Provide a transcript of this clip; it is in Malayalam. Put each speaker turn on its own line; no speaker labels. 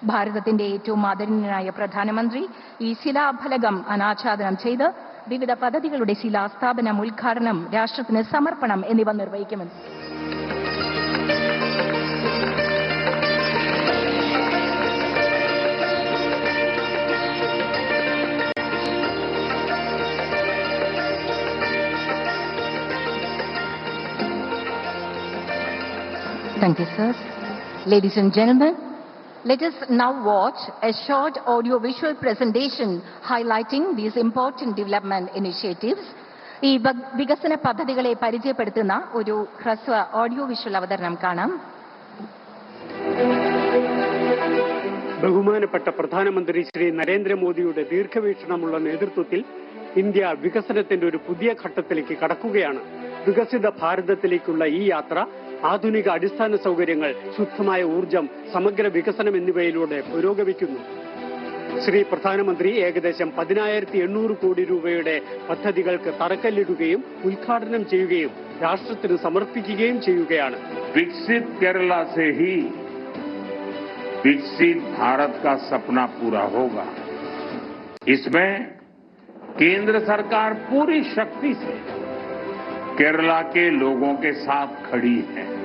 ഭാരതത്തിന്റെ ഏറ്റവും ആദരണീയനായ പ്രധാനമന്ത്രി ഈ ശിലാഫലകം അനാച്ഛാദനം ചെയ്ത് വിവിധ പദ്ധതികളുടെ ശിലാസ്ഥാപനം, ഉദ്ഘാടനം, രാഷ്ട്രത്തിന് സമർപ്പണം എന്നിവ നിർവഹിക്കുമെന്ന്. Thank you, sir. Ladies and gentlemen, let us now watch a short audio-visual presentation highlighting these important development initiatives. ഈ വികസന പദ്ധതികളെ പരിചയപ്പെടുത്തുന്ന ഒരു ഹ്രസ്വ ഓഡിയോ-വിഷ്വൽ അവതരണം കാണാം.
ബഹുമാനപ്പെട്ട പ്രധാനമന്ത്രി ശ്രീ നരേന്ദ്രമോദിയുടെ ദീർഘവീക്ഷണമുള്ള നേതൃത്വത്തിൽ ഇന്ത്യ വികസനത്തിന്റെ ഒരു പുതിയ ഘട്ടത്തിലേക്ക് കടക്കുകയാണ്. വികസിത ഭാരതത്തിലേക്കുള്ള ഈ യാത്ര ആധുനിക അടിസ്ഥാന സൗകര്യങ്ങൾ, ശുദ്ധമായ ഊർജം, സമഗ്ര വികസനം എന്നിവയിലൂടെ പുരോഗമിക്കുന്നു. ശ്രീ പ്രധാനമന്ത്രി ഏകദേശം 10,800 കോടി രൂപയുടെ പദ്ധതികൾക്ക് തറക്കല്ലിടുകയും ഉദ്ഘാടനം ചെയ്യുകയും രാഷ്ട്രത്തിന് സമർപ്പിക്കുകയും ചെയ്യുകയാണ്.
വികസിത് കേരള സേ ഹി विकसित भारत का सपना पूरा होगा। इसमें केंद्र सरकार पूरी शक्ति से केरला के लोगों के साथ खड़ी है।